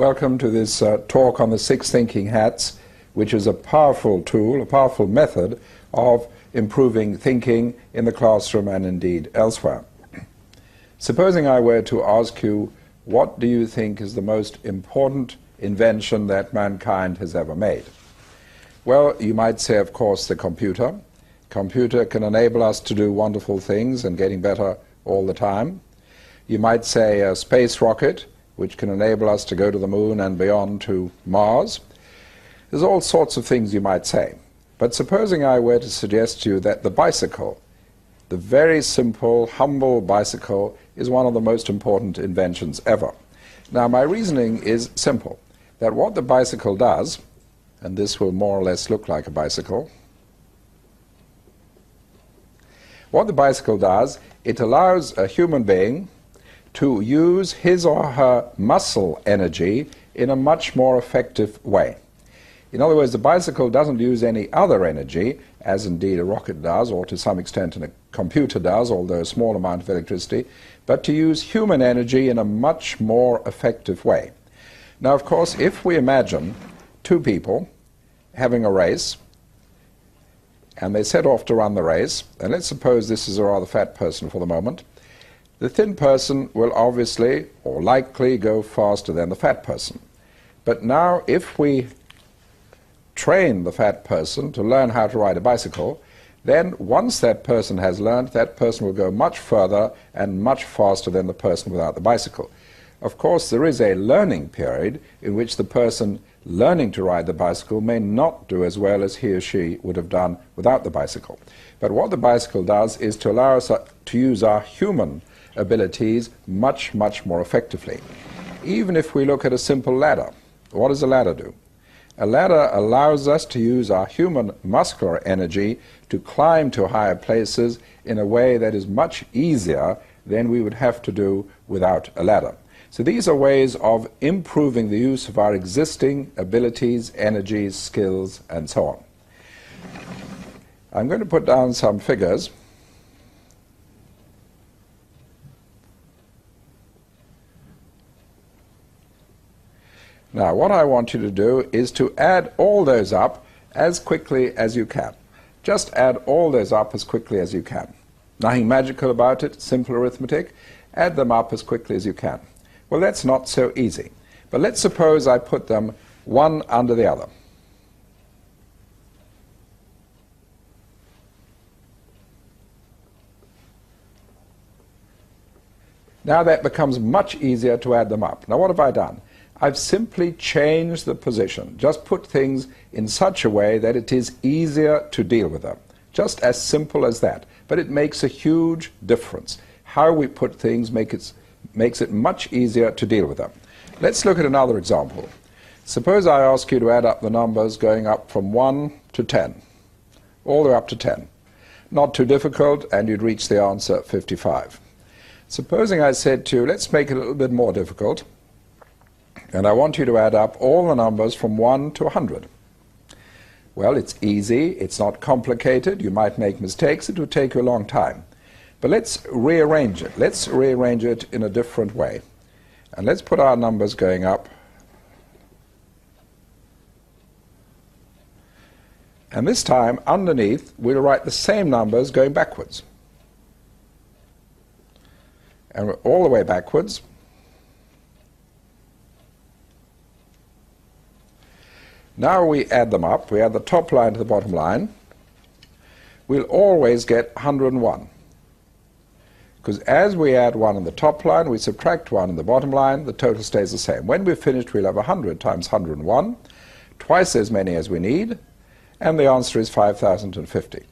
welcome to this talk on the 6 thinking hats, which is a powerful tool, a powerful method of improving thinking in the classroom and indeed elsewhere. Supposing I were to ask you, what do you think is the most important invention that mankind has ever made? Well, you might say, of course, the computer. Computer can enable us to do wonderful things and getting better all the time. You might say a space rocket, which can enable us to go to the moon and beyond to Mars. There's all sorts of things you might say. But supposing I were to suggest to you that the bicycle, the very simple, humble bicycle, is one of the most important inventions ever. Now, my reasoning is simple, that what the bicycle does, and this will more or less look like a bicycle, what the bicycle does, it allows a human being to use his or her muscle energy in a much more effective way. In other words, the bicycle doesn't use any other energy, as indeed a rocket does, or to some extent a computer does, although a small amount of electricity, but to use human energy in a much more effective way. Now, of course, if we imagine 2 people having a race, and they set off to run the race, and let's suppose this is a rather fat person for the moment, the thin person will obviously or likely go faster than the fat person. But now if we train the fat person to learn how to ride a bicycle, then once that person has learned, that person will go much further and much faster than the person without the bicycle. Of course, there is a learning period in which the person learning to ride the bicycle may not do as well as he or she would have done without the bicycle. But what the bicycle does is to allow us to use our human abilities much, much more effectively. Even if we look at a simple ladder, what does a ladder do? A ladder allows us to use our human muscular energy to climb to higher places in a way that is much easier than we would have to do without a ladder. So these are ways of improving the use of our existing abilities, energies, skills, and so on. I'm going to put down some figures. Now, what I want you to do is to add all those up as quickly as you can. Just add all those up as quickly as you can. Nothing magical about it, simple arithmetic. Add them up as quickly as you can. Well, that's not so easy. But let's suppose I put them one under the other. Now that becomes much easier to add them up. Now, what have I done? I've simply changed the position, just put things in such a way that it is easier to deal with them. Just as simple as that. But it makes a huge difference. How we put things makes it much easier to deal with them. Let's look at another example. Suppose I ask you to add up the numbers going up from 1 to 10, all the way up to 10. Not too difficult, and you'd reach the answer 55. Supposing I said to you, let's make it a little bit more difficult, and I want you to add up all the numbers from 1 to 100. Well, it's easy, it's not complicated, you might make mistakes, it would take you a long time. But let's rearrange it. Let's rearrange it in a different way. And let's put our numbers going up. And this time, underneath, we'll write the same numbers going backwards. And all the way backwards. Now we add them up. We add the top line to the bottom line. We'll always get 101. Because as we add 1 on the top line, we subtract 1 on the bottom line, the total stays the same. When we're finished, we'll have 100 times 101, twice as many as we need, and the answer is 5,050.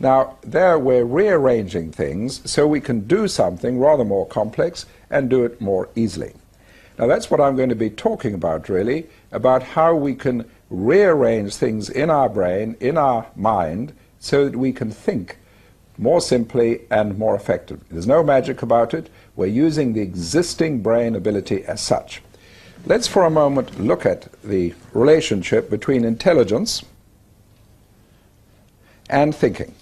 Now, there we're rearranging things so we can do something rather more complex and do it more easily. Now, that's what I'm going to be talking about, really, about how we can rearrange things in our brain, in our mind, so that we can think more simply and more effectively. There's no magic about it. We're using the existing brain ability as such. Let's for a moment look at the relationship between intelligence and thinking.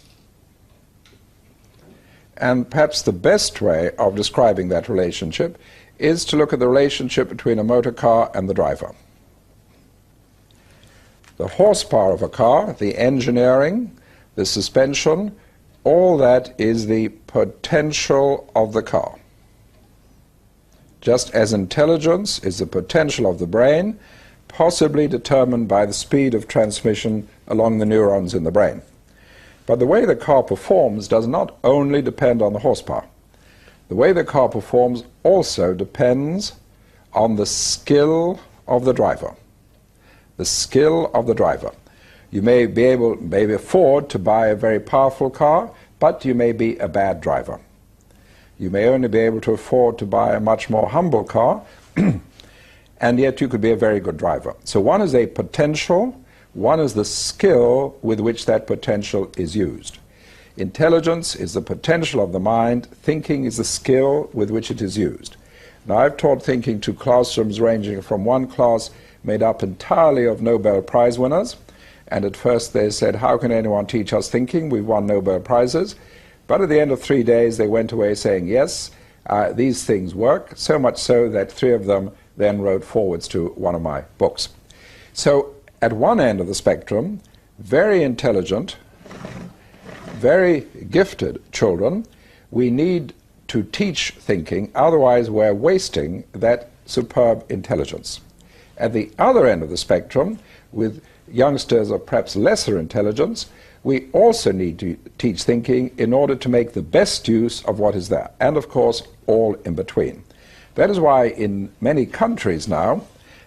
And perhaps the best way of describing that relationship is to look at the relationship between a motor car and the driver. The horsepower of a car, the engineering, the suspension, all that is the potential of the car. Just as intelligence is the potential of the brain, possibly determined by the speed of transmission along the neurons in the brain. But the way the car performs does not only depend on the horsepower. The way the car performs also depends on the skill of the driver. The skill of the driver. You may afford to buy a very powerful car, but you may be a bad driver. You may only be able to afford to buy a much more humble car, and yet you could be a very good driver. So one is a potential, one is the skill with which that potential is used. Intelligence is the potential of the mind, thinking is the skill with which it is used. Now, I've taught thinking to classrooms ranging from one class made up entirely of Nobel Prize winners, and at first they said, how can anyone teach us thinking? We've won Nobel Prizes. But at the end of 3 days they went away saying, yes, these things work, so much so that 3 of them then wrote forwards to one of my books. So at one end of the spectrum, very intelligent, very gifted children, we need to teach thinking, otherwise we're wasting that superb intelligence. At the other end of the spectrum, with youngsters of perhaps lesser intelligence, we also need to teach thinking in order to make the best use of what is there, and of course all in between. That is why in many countries now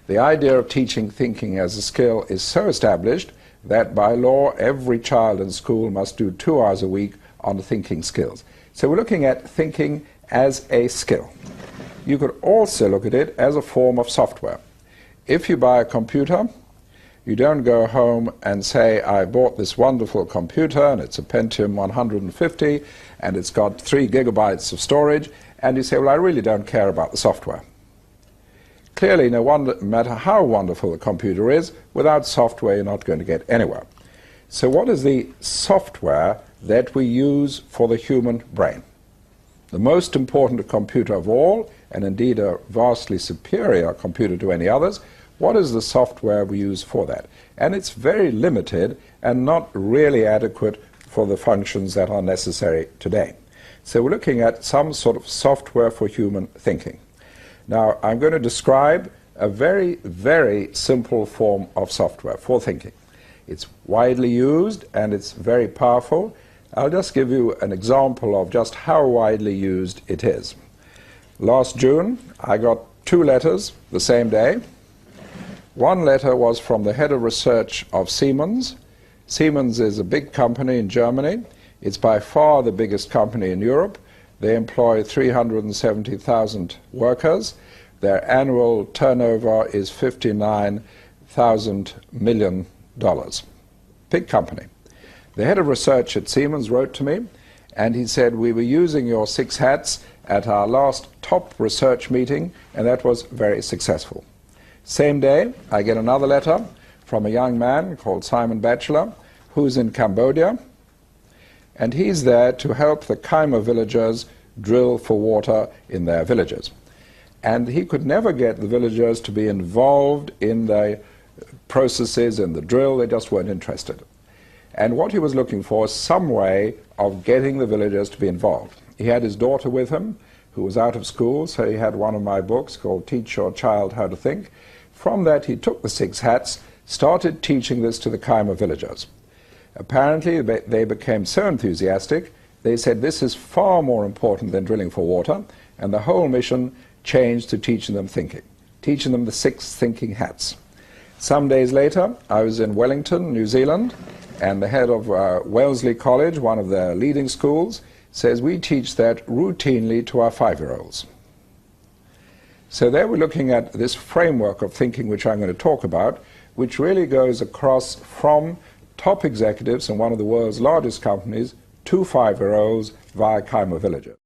the idea of teaching thinking as a skill is so established that by law every child in school must do 2 hours a week on thinking skills. So we're looking at thinking as a skill. You could also look at it as a form of software. If you buy a computer, you don't go home and say, I bought this wonderful computer and it's a Pentium 150 and it's got 3 gigabytes of storage, and you say, well, I really don't care about the software. Clearly, no matter how wonderful the computer is, without software you're not going to get anywhere. So what is the software that we use for the human brain? The most important computer of all, and indeed a vastly superior computer to any others, what is the software we use for that? And it's very limited and not really adequate for the functions that are necessary today. So we're looking at some sort of software for human thinking. Now, I'm going to describe a very, very simple form of software for thinking. It's widely used and it's very powerful. I'll just give you an example of just how widely used it is. Last June, I got 2 letters the same day. One letter was from the head of research of Siemens. Siemens is a big company in Germany. It's by far the biggest company in Europe. They employ 370,000 workers. Their annual turnover is $59,000 million. Big company. The head of research at Siemens wrote to me, and he said, we were using your 6 hats at our last top research meeting, and that was very successful. Same day, I get another letter from a young man called Simon Batchelor, who's in Cambodia, and he's there to help the Khmer villagers drill for water in their villages. And he could never get the villagers to be involved in the processes in the drill. They just weren't interested. And what he was looking for is some way of getting the villagers to be involved. He had his daughter with him, who was out of school, so he had one of my books called Teach Your Child How to Think. From that he took the 6 hats, started teaching this to the Khmer villagers. Apparently they became so enthusiastic, they said this is far more important than drilling for water, and the whole mission changed to teaching them thinking, teaching them the 6 thinking hats. Some days later, I was in Wellington, New Zealand, and the head of Wellesley College, one of their leading schools, says we teach that routinely to our 5-year-olds. So there we're looking at this framework of thinking which I'm going to talk about, which really goes across from top executives in one of the world's largest companies to 5-year-olds via Khmer villages.